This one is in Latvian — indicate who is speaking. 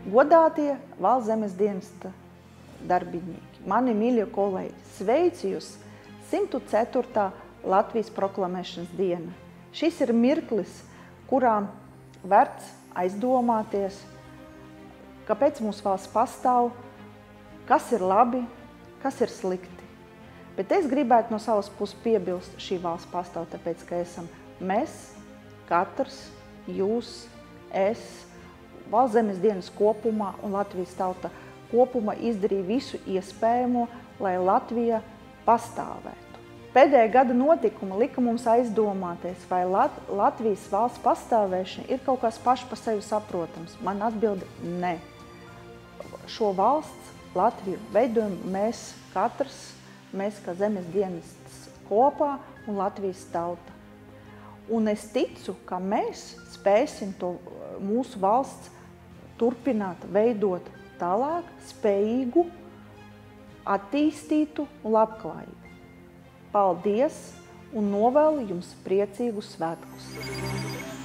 Speaker 1: Godātie Valsts zemes dienesta darbinieki, mani mīļie kolēģi, sveicu jūs 104. Latvijas proklamēšanas diena. Šis ir mirklis, kurā vērts aizdomāties, kāpēc mūsu valsts pastāv, kas ir labi, kas ir slikti. Bet es gribētu no savas puses piebilst, šī valsts pastāv, tāpēc, ka esam mēs, katrs, jūs, es, Valsts zemes dienas kopumā un Latvijas tauta kopumā izdarīja visu iespējamo, lai Latvija pastāvētu. Pēdējā gada notikuma lika mums aizdomāties, vai Latvijas valsts pastāvēšana ir kaut kas paši par sevi saprotams. Man atbilde – ne. Šo valsts, Latviju, veidojam mēs katrs, mēs kā zemes dienests kopā un Latvijas tauta. Un es ticu, ka mēs spēsim to mūsu valsts turpināt veidot tālāk, spējīgu, attīstītu un labklājību. Paldies un novēlu jums priecīgus svētkus!